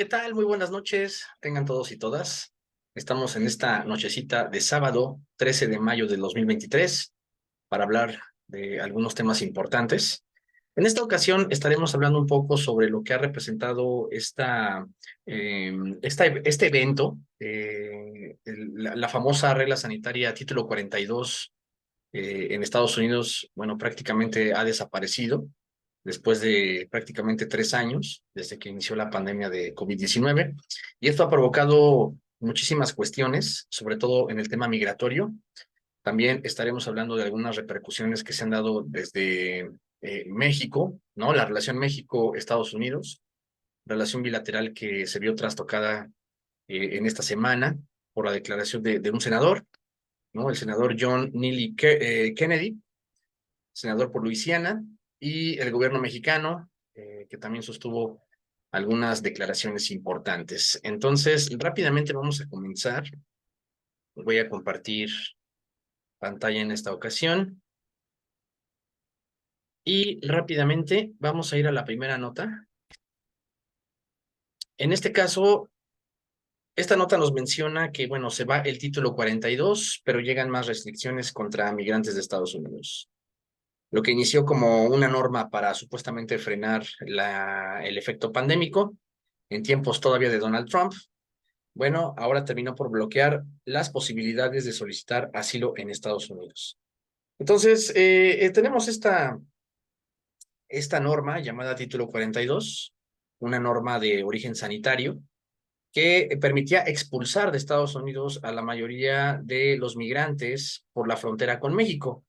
¿Qué tal? Muy buenas noches, tengan todos y todas. Estamos en esta nochecita de sábado 13 de mayo del 2023 para hablar de algunos temas importantes. En esta ocasión estaremos hablando un poco sobre lo que ha representado este evento, la famosa regla sanitaria título 42 en Estados Unidos, bueno, prácticamente ha desaparecido después de prácticamente 3 años desde que inició la pandemia de COVID-19. Y esto ha provocado muchísimas cuestiones, sobre todo en el tema migratorio. También estaremos hablando de algunas repercusiones que se han dado desde México, ¿no? La relación México-Estados Unidos, relación bilateral que se vio trastocada en esta semana por la declaración de un senador, ¿no? El senador John Neely Kennedy, senador por Luisiana, y el gobierno mexicano, que también sostuvo algunas declaraciones importantes. Entonces, rápidamente vamos a comenzar. Voy a compartir pantalla en esta ocasión y rápidamente vamos a ir a la primera nota. En este caso, esta nota nos menciona que, bueno, se va el título 42, pero llegan más restricciones contra migrantes de Estados Unidos. Lo que inició como una norma para supuestamente frenar el efecto pandémico en tiempos todavía de Donald Trump, bueno, ahora terminó por bloquear las posibilidades de solicitar asilo en Estados Unidos. Entonces, tenemos esta norma llamada Título 42, una norma de origen sanitario que permitía expulsar de Estados Unidos a la mayoría de los migrantes por la frontera con México.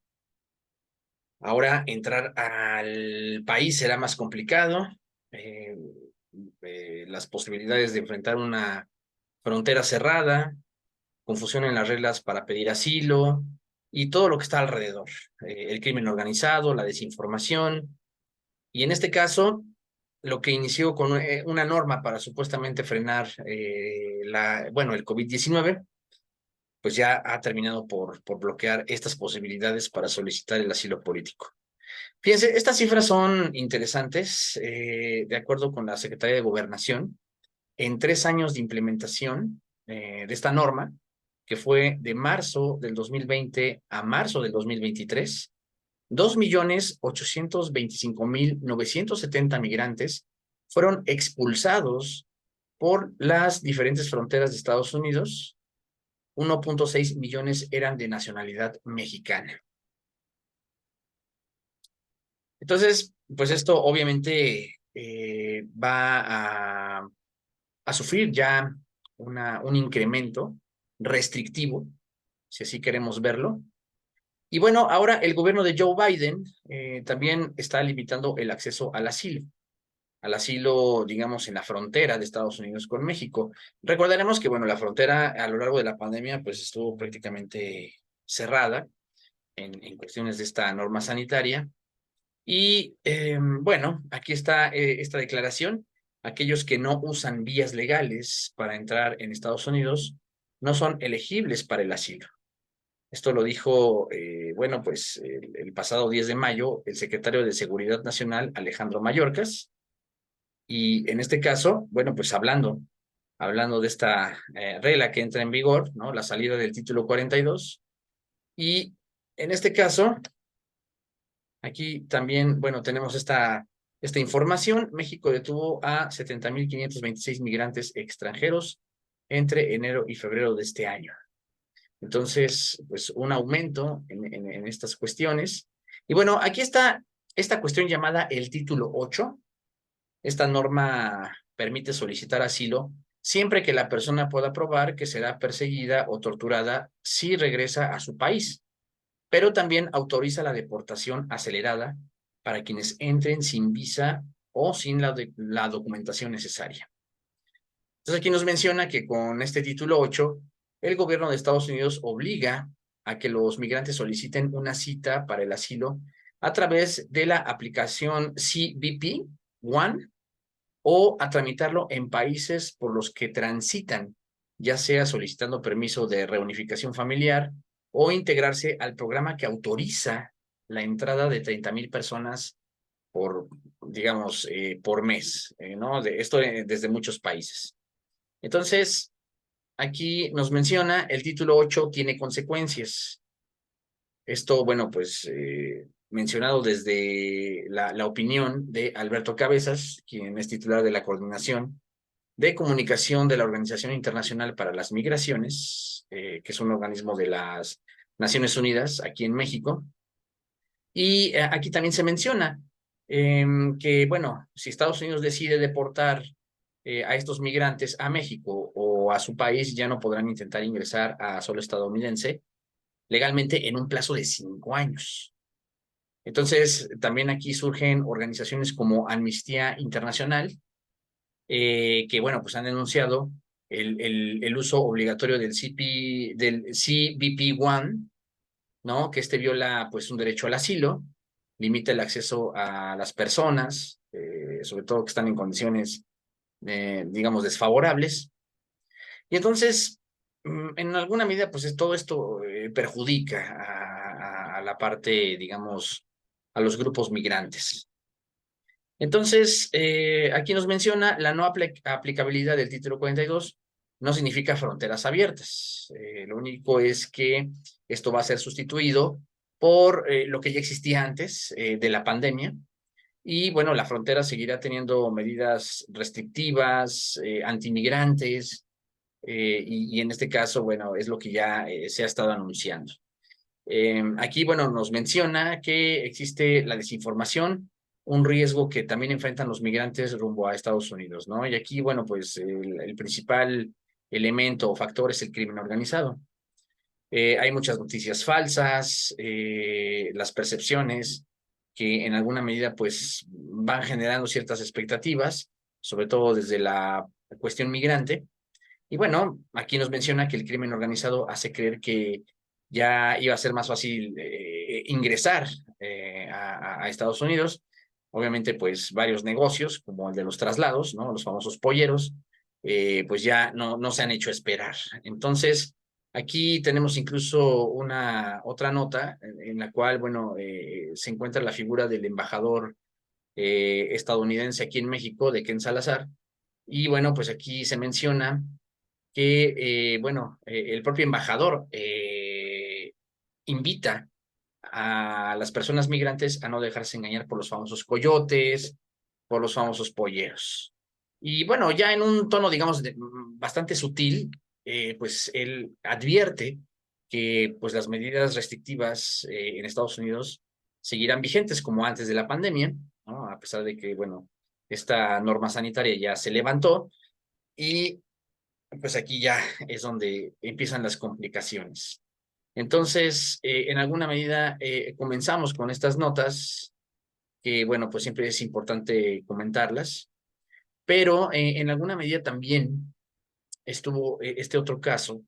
Ahora entrar al país será más complicado. eh, las posibilidades de enfrentar una frontera cerrada, confusión en las reglas para pedir asilo y todo lo que está alrededor. El crimen organizado, la desinformación. Y en este caso, lo que inició con una norma para supuestamente frenar el COVID-19, pues ya ha terminado por bloquear estas posibilidades para solicitar el asilo político. Fíjense, estas cifras son interesantes. De acuerdo con la Secretaría de Gobernación, en 3 años de implementación de esta norma, que fue de marzo del 2020 a marzo del 2023, 2.825.970 migrantes fueron expulsados por las diferentes fronteras de Estados Unidos. 1.6 millones eran de nacionalidad mexicana. Entonces, pues esto obviamente va a sufrir ya un incremento restrictivo, si así queremos verlo. Y bueno, ahora el gobierno de Joe Biden también está limitando el acceso al asilo, digamos, en la frontera de Estados Unidos con México. Recordaremos que, bueno, la frontera a lo largo de la pandemia, pues estuvo prácticamente cerrada en cuestiones de esta norma sanitaria. Y bueno, aquí está esta declaración. Aquellos que no usan vías legales para entrar en Estados Unidos no son elegibles para el asilo. Esto lo dijo, bueno, pues el pasado 10 de mayo el secretario de Seguridad Nacional, Alejandro Mayorkas. Y en este caso, bueno, pues hablando de esta regla que entra en vigor, ¿no? La salida del título 42. Y en este caso, aquí también, bueno, tenemos esta información. México detuvo a 70.526 migrantes extranjeros entre enero y febrero de este año. Entonces, pues un aumento en estas cuestiones. Y bueno, aquí está esta cuestión llamada el título 8. Esta norma permite solicitar asilo siempre que la persona pueda probar que será perseguida o torturada si regresa a su país, pero también autoriza la deportación acelerada para quienes entren sin visa o sin la documentación necesaria. Entonces aquí nos menciona que con este título 8, el gobierno de Estados Unidos obliga a que los migrantes soliciten una cita para el asilo a través de la aplicación CBP One o a tramitarlo en países por los que transitan, ya sea solicitando permiso de reunificación familiar o integrarse al programa que autoriza la entrada de 30,000 personas por digamos, por mes, ¿no? Esto desde muchos países. Entonces, aquí nos menciona, el título 8 tiene consecuencias. Esto, bueno, pues mencionado desde la opinión de Alberto Cabezas, quien es titular de la Coordinación de Comunicación de la Organización Internacional para las Migraciones, que es un organismo de las Naciones Unidas aquí en México. Y aquí también se menciona que, bueno, si Estados Unidos decide deportar a estos migrantes a México o a su país, ya no podrán intentar ingresar a suelo estadounidense legalmente en un plazo de 5 años. Entonces, también aquí surgen organizaciones como Amnistía Internacional, que, bueno, pues han denunciado el uso obligatorio del CBP-1, ¿no? Que este viola, pues, un derecho al asilo, limita el acceso a las personas, sobre todo que están en condiciones, digamos, desfavorables. Y entonces, en alguna medida, pues todo esto perjudica a la parte, digamos, a los grupos migrantes. Entonces, aquí nos menciona la no aplicabilidad del título 42 no significa fronteras abiertas. Lo único es que esto va a ser sustituido por lo que ya existía antes de la pandemia. Y bueno, la frontera seguirá teniendo medidas restrictivas, antimigrantes, y en este caso, bueno, es lo que ya se ha estado anunciando. Aquí, bueno, nos menciona que existe la desinformación, un riesgo que también enfrentan los migrantes rumbo a Estados Unidos, ¿no? Y aquí, bueno, pues el principal elemento o factor es el crimen organizado. Hay muchas noticias falsas, las percepciones que en alguna medida pues van generando ciertas expectativas, sobre todo desde la cuestión migrante. Y bueno, aquí nos menciona que el crimen organizado hace creer que ya iba a ser más fácil ingresar a Estados Unidos. Obviamente, pues varios negocios, como el de los traslados, ¿no? Los famosos polleros, pues ya no se han hecho esperar. Entonces, aquí tenemos incluso una otra nota en la cual, bueno, se encuentra la figura del embajador estadounidense aquí en México, de Ken Salazar. Y bueno, pues aquí se menciona que, bueno, el propio embajador invita a las personas migrantes a no dejarse engañar por los famosos coyotes, por los famosos polleros. Y bueno, ya en un tono, digamos, bastante sutil, pues él advierte que pues las medidas restrictivas en Estados Unidos seguirán vigentes como antes de la pandemia, ¿no? A pesar de que, bueno, esta norma sanitaria ya se levantó y pues aquí ya es donde empiezan las complicaciones. Entonces, en alguna medida, comenzamos con estas notas, que bueno, pues siempre es importante comentarlas, pero en alguna medida también estuvo este otro caso,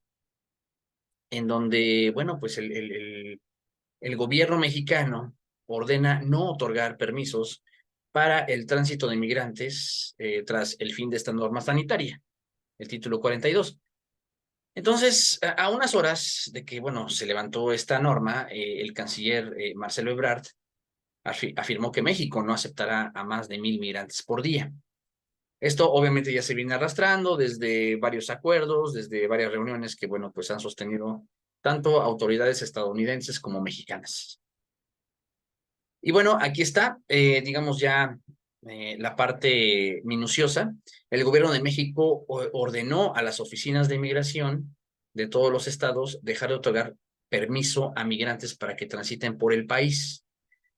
en donde, bueno, pues el gobierno mexicano ordena no otorgar permisos para el tránsito de migrantes tras el fin de esta norma sanitaria, el título 42. Entonces, a unas horas de que, bueno, se levantó esta norma, el canciller Marcelo Ebrard afirmó que México no aceptará a más de 1,000 migrantes por día. Esto obviamente ya se viene arrastrando desde varios acuerdos, desde varias reuniones que, bueno, pues han sostenido tanto autoridades estadounidenses como mexicanas. Y bueno, aquí está, digamos ya la parte minuciosa. El gobierno de México ordenó a las oficinas de inmigración de todos los estados dejar de otorgar permiso a migrantes para que transiten por el país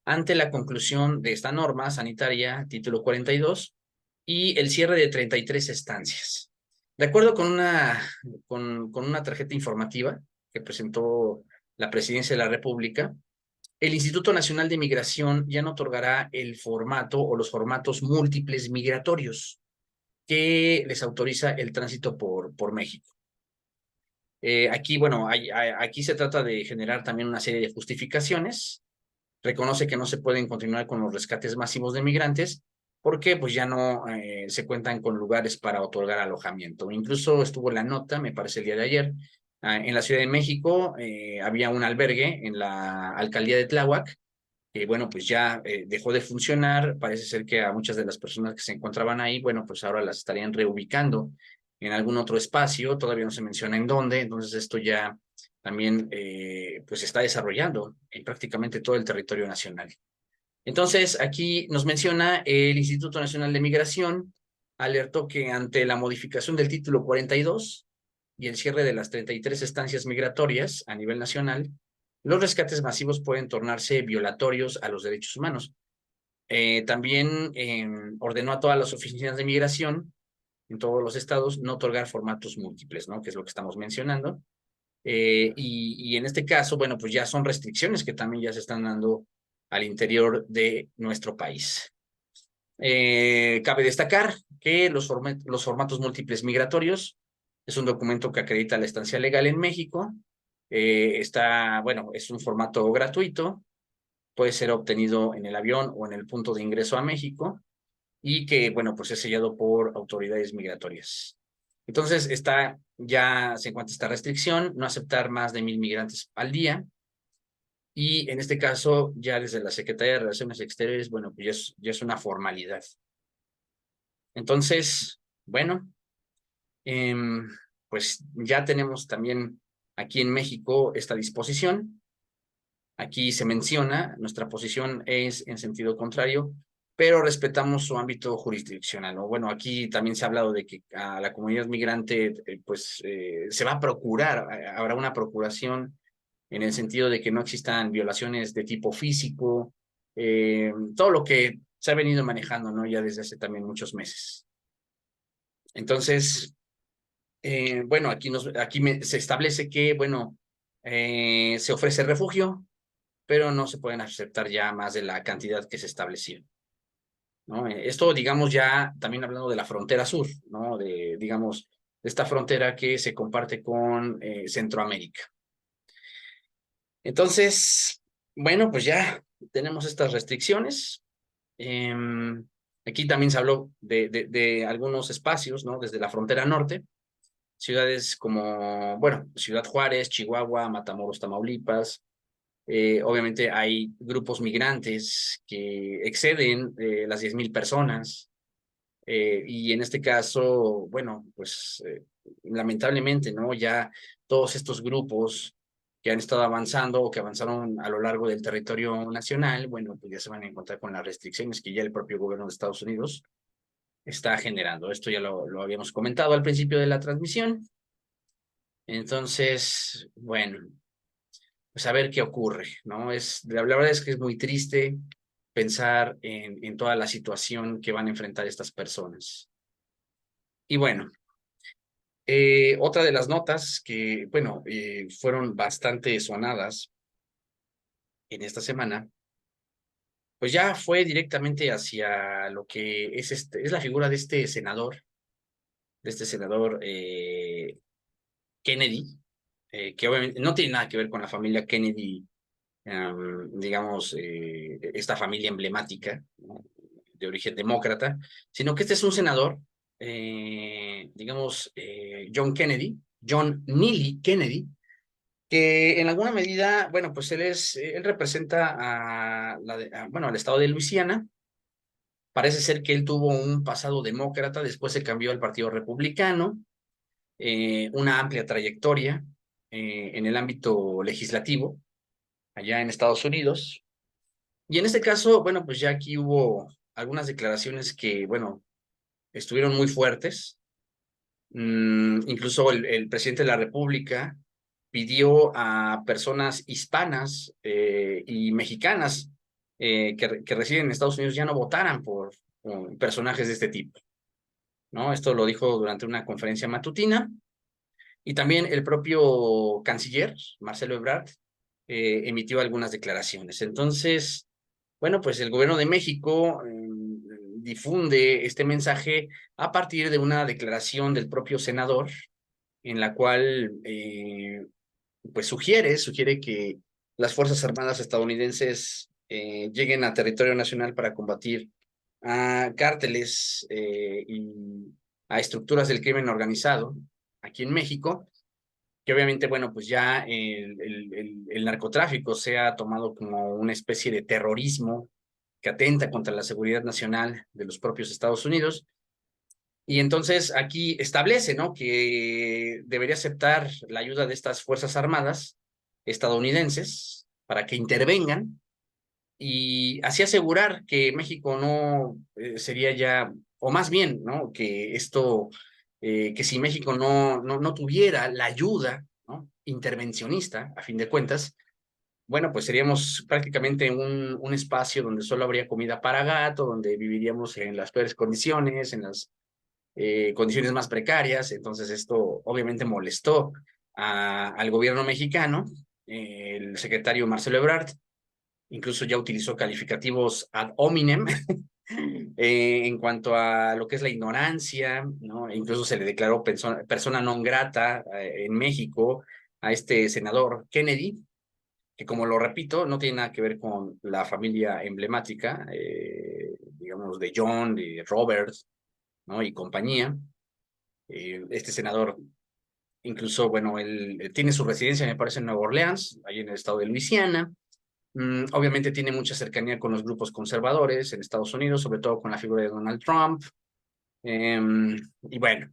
ante la conclusión de esta norma sanitaria, título 42, y el cierre de 33 estancias. De acuerdo con una tarjeta informativa que presentó la Presidencia de la República, el Instituto Nacional de Migración ya no otorgará el formato o los formatos múltiples migratorios que les autoriza el tránsito por México. Aquí, bueno, aquí se trata de generar también una serie de justificaciones. Reconoce que no se pueden continuar con los rescates masivos de migrantes porque pues ya no se cuentan con lugares para otorgar alojamiento. Incluso estuvo la nota, me parece el día de ayer, en la Ciudad de México había un albergue en la alcaldía de Tláhuac que bueno, pues ya dejó de funcionar. Parece ser que a muchas de las personas que se encontraban ahí, bueno, pues ahora las estarían reubicando en algún otro espacio, todavía no se menciona en dónde, entonces esto ya también pues se está desarrollando en prácticamente todo el territorio nacional. Entonces, aquí nos menciona el Instituto Nacional de Migración, alertó que ante la modificación del título 42 y el cierre de las 33 estancias migratorias a nivel nacional, los rescates masivos pueden tornarse violatorios a los derechos humanos. También ordenó a todas las oficinas de migración en todos los estados no otorgar formatos múltiples, ¿no? Que es lo que estamos mencionando. Y en este caso, bueno, pues ya son restricciones que también ya se están dando al interior de nuestro país. Cabe destacar que los formatos múltiples migratorios es un documento que acredita la estancia legal en México. Bueno, es un formato gratuito, puede ser obtenido en el avión o en el punto de ingreso a México y que, bueno, pues es sellado por autoridades migratorias. Entonces, ya se encuentra esta restricción, no aceptar más de 1,000 migrantes al día. Y en este caso, ya desde la Secretaría de Relaciones Exteriores, bueno, pues ya es una formalidad. Entonces, bueno, eh, pues ya tenemos también aquí en México esta disposición. Aquí se menciona, nuestra posición es en sentido contrario, pero respetamos su ámbito jurisdiccional, ¿no? Bueno, aquí también se ha hablado de que a la comunidad migrante, se va a procurar, habrá una procuración en el sentido de que no existan violaciones de tipo físico, todo lo que se ha venido manejando, ¿no? Ya desde hace también muchos meses. Entonces, bueno, se establece que, bueno, se ofrece refugio, pero no se pueden aceptar ya más de la cantidad que se estableció, ¿no? Esto, digamos, ya también hablando de la frontera sur, ¿no? Digamos, de esta frontera que se comparte con Centroamérica. Entonces, bueno, pues ya tenemos estas restricciones. Eh, Aquí también se habló de algunos espacios, ¿no? Desde la frontera norte, ciudades como, bueno, Ciudad Juárez, Chihuahua, Matamoros, Tamaulipas. Obviamente hay grupos migrantes que exceden las 10,000 personas y en este caso, bueno, pues lamentablemente, ¿no? Ya todos estos grupos que han estado avanzando o que avanzaron a lo largo del territorio nacional, bueno, pues ya se van a encontrar con las restricciones que ya el propio gobierno de Estados Unidos está generando. Esto ya lo habíamos comentado al principio de la transmisión. Entonces, bueno, pues a ver qué ocurre, ¿no? La verdad es que es muy triste pensar en toda la situación que van a enfrentar estas personas. Y bueno, otra de las notas que, bueno, fueron bastante sonadas en esta semana, pues ya fue directamente hacia lo que es la figura de este senador Kennedy, que obviamente no tiene nada que ver con la familia Kennedy, digamos, esta familia emblemática, ¿no? De origen demócrata, sino que este es un senador, digamos, John Neely Kennedy, que en alguna medida, bueno, pues él representa bueno, al estado de Luisiana. Parece ser que él tuvo un pasado demócrata, después se cambió al Partido Republicano, una amplia trayectoria en el ámbito legislativo allá en Estados Unidos. Y en este caso, bueno, pues ya aquí hubo algunas declaraciones que, bueno, estuvieron muy fuertes. Incluso el presidente de la República pidió a personas hispanas y mexicanas que residen en Estados Unidos ya no votaran por personajes de este tipo, ¿no? Esto lo dijo durante una conferencia matutina. Y también el propio canciller, Marcelo Ebrard, emitió algunas declaraciones. Entonces, bueno, pues el gobierno de México difunde este mensaje a partir de una declaración del propio senador en la cual pues sugiere que las Fuerzas Armadas estadounidenses lleguen a territorio nacional para combatir a cárteles y a estructuras del crimen organizado aquí en México, que obviamente, bueno, pues ya el narcotráfico se ha tomado como una especie de terrorismo que atenta contra la seguridad nacional de los propios Estados Unidos. Y entonces aquí establece, ¿no?, que debería aceptar la ayuda de estas Fuerzas Armadas estadounidenses para que intervengan y así asegurar que México no sería ya, o más bien, ¿no?, que esto, que si México no tuviera la ayuda, ¿no?, intervencionista, a fin de cuentas, bueno, pues seríamos prácticamente un espacio donde solo habría comida para gato, donde viviríamos en las peores condiciones, en las condiciones más precarias. Entonces esto obviamente molestó al gobierno mexicano. El secretario Marcelo Ebrard incluso ya utilizó calificativos ad hominem en cuanto a lo que es la ignorancia, ¿no? E incluso se le declaró persona non grata en México a este senador Kennedy, que como lo repito, no tiene nada que ver con la familia emblemática, digamos, de John, de Robert, ¿no?, y compañía. Este senador, incluso, bueno, él tiene su residencia, me parece, en Nueva Orleans, ahí en el estado de Luisiana. Obviamente tiene mucha cercanía con los grupos conservadores en Estados Unidos, sobre todo con la figura de Donald Trump. Y bueno,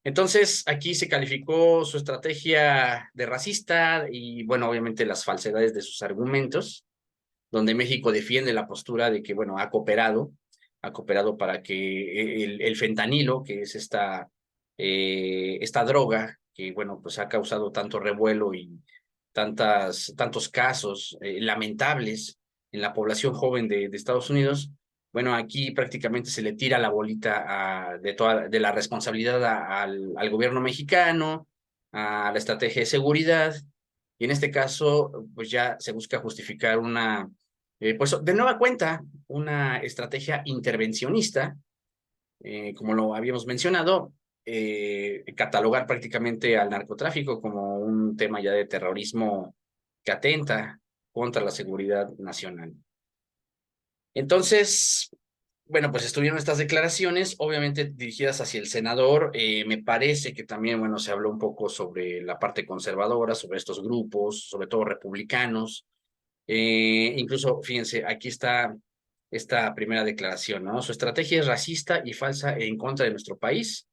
entonces aquí se calificó su estrategia de racista y, bueno, obviamente las falsedades de sus argumentos, donde México defiende la postura de que, bueno, ha cooperado para que el fentanilo, que es esta droga que, bueno, pues ha causado tanto revuelo y tantos casos lamentables en la población joven de Estados Unidos. Bueno, aquí prácticamente se le tira la bolita de la responsabilidad al gobierno mexicano, a la estrategia de seguridad, y en este caso, pues ya se busca justificar pues de nueva cuenta, una estrategia intervencionista, como lo habíamos mencionado, catalogar prácticamente al narcotráfico como un tema ya de terrorismo que atenta contra la seguridad nacional. Entonces, bueno, pues estuvieron estas declaraciones, obviamente dirigidas hacia el senador. Me parece que también, bueno, se habló un poco sobre la parte conservadora, sobre estos grupos, sobre todo republicanos. Incluso, fíjense, aquí está esta primera declaración, ¿no? Su estrategia es racista y falsa en contra de nuestro país.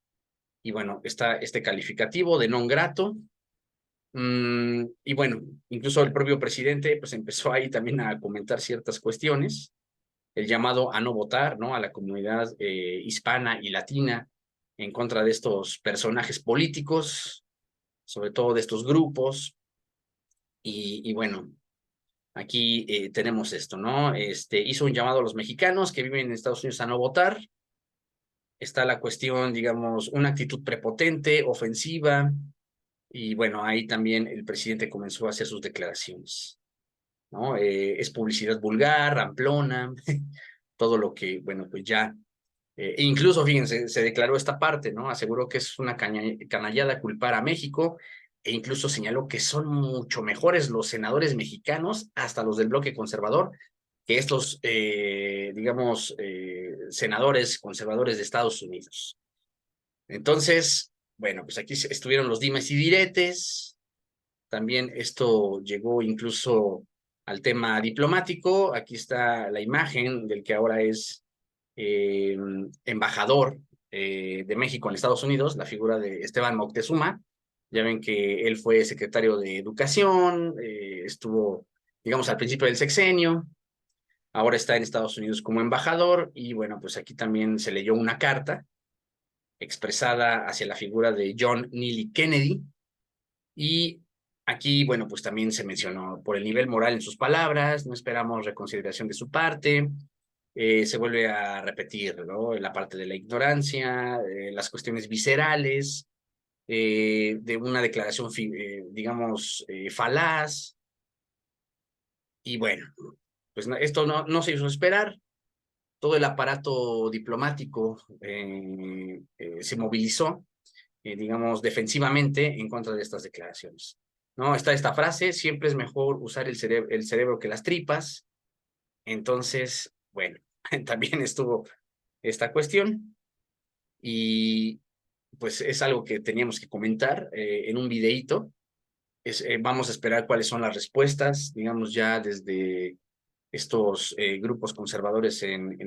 Y bueno, está este calificativo de non grato. Y bueno, incluso el propio presidente pues empezó ahí también a comentar ciertas cuestiones, el llamado a no votar, ¿no?, a la comunidad hispana y latina en contra de estos personajes políticos, sobre todo de estos grupos. Y bueno, aquí tenemos esto, ¿no? Hizo un llamado a los mexicanos que viven en Estados Unidos a no votar. Está la cuestión, digamos, una actitud prepotente, ofensiva, y bueno, ahí también el presidente comenzó a hacer sus declaraciones, ¿no? Es publicidad vulgar, ramplona, todo lo que, bueno, pues ya, incluso, fíjense, se declaró esta parte, ¿no? Aseguró que es una canallada culpar a México, e incluso señaló que son mucho mejores los senadores mexicanos, hasta los del bloque conservador, que estos, digamos, senadores conservadores de Estados Unidos. Entonces, bueno, pues aquí estuvieron los dimes y diretes. También esto llegó incluso al tema diplomático. Aquí está la imagen del que ahora es embajador de México en Estados Unidos, la figura de Esteban Moctezuma. Ya ven que él fue secretario de Educación, estuvo, digamos, al principio del sexenio, ahora está en Estados Unidos como embajador, y bueno, pues aquí también se leyó una carta expresada hacia la figura de John Neely Kennedy, y aquí, bueno, pues también se mencionó por el nivel moral en sus palabras, no esperamos reconsideración de su parte. Se vuelve a repetir, ¿no?, la parte de la ignorancia, las cuestiones viscerales, de una declaración, digamos, falaz. Y bueno, pues esto no se hizo esperar. Todo el aparato diplomático se movilizó, digamos, defensivamente en contra de estas declaraciones, ¿no? Está esta frase: siempre es mejor usar el cerebro que las tripas. Entonces, bueno, también estuvo esta cuestión, y pues es algo que teníamos que comentar en un videíto. Vamos a esperar cuáles son las respuestas, digamos, ya desde estos grupos conservadores en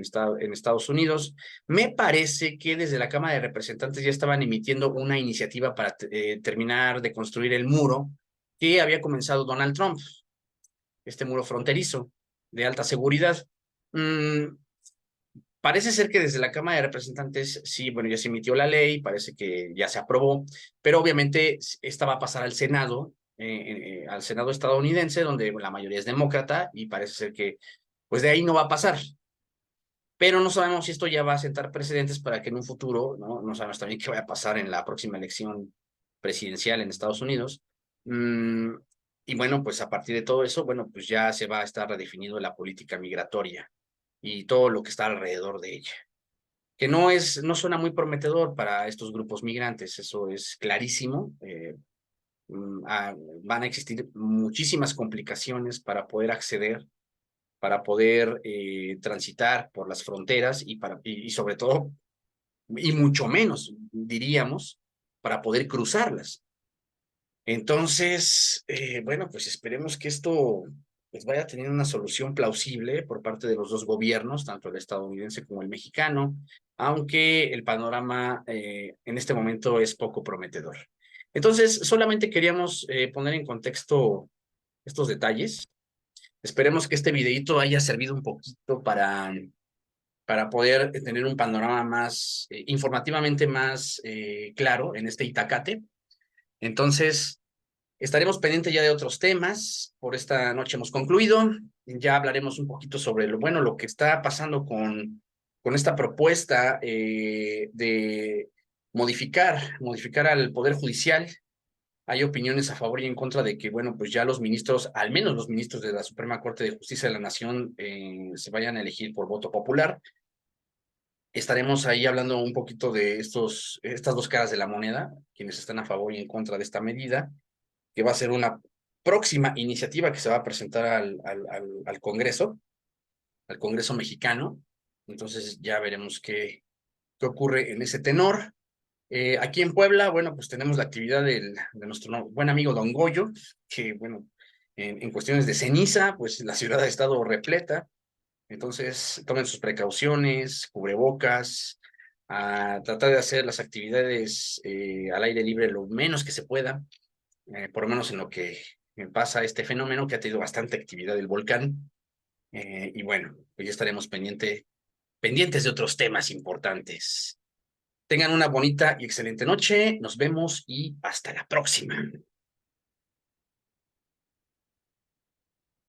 Estados Unidos. Me parece que desde la Cámara de Representantes ya estaban emitiendo una iniciativa para terminar de construir el muro que había comenzado Donald Trump, este muro fronterizo de alta seguridad. Mm, Parece ser que desde la Cámara de Representantes, sí, bueno, ya se emitió la ley, parece que ya se aprobó, pero obviamente esta va a pasar al Senado estadounidense, donde la mayoría es demócrata, y parece ser que, pues de ahí no va a pasar. Pero no sabemos si esto ya va a sentar precedentes para que en un futuro, ¿no? No sabemos también qué va a pasar en la próxima elección presidencial en Estados Unidos. Mm, y bueno, pues a partir de todo eso, bueno, pues ya se va a estar redefiniendo la política migratoria y todo lo que está alrededor de ella, que no suena muy prometedor para estos grupos migrantes, eso es clarísimo. Van a existir muchísimas complicaciones para poder transitar por las fronteras y sobre todo, y mucho menos, diríamos, para poder cruzarlas. Entonces, bueno, pues esperemos que esto pues vaya teniendo una solución plausible por parte de los dos gobiernos, tanto el estadounidense como el mexicano, aunque el panorama en este momento es poco prometedor. Entonces, solamente queríamos poner en contexto estos detalles. Esperemos que este videito haya servido un poquito para poder tener un panorama más, informativamente más claro en este Itacate. Entonces, estaremos pendientes ya de otros temas. Por esta noche hemos concluido. Ya hablaremos un poquito sobre lo que está pasando con esta propuesta de modificar al Poder Judicial. Hay opiniones a favor y en contra de que, bueno, pues ya los ministros, al menos los ministros de la Suprema Corte de Justicia de la Nación, se vayan a elegir por voto popular. Estaremos ahí hablando un poquito de estas dos caras de la moneda, quienes están a favor y en contra de esta medida, que va a ser una próxima iniciativa que se va a presentar al Congreso mexicano. Entonces ya veremos qué ocurre en ese tenor. Aquí en Puebla, bueno, pues tenemos la actividad de nuestro buen amigo Don Goyo, que bueno, en cuestiones de ceniza, pues la ciudad ha estado repleta. Entonces, tomen sus precauciones, cubrebocas, a tratar de hacer las actividades al aire libre lo menos que se pueda, por lo menos en lo que pasa este fenómeno que ha tenido bastante actividad del volcán. Y bueno, pues ya estaremos pendientes de otros temas importantes. Tengan una bonita y excelente noche. Nos vemos y hasta la próxima.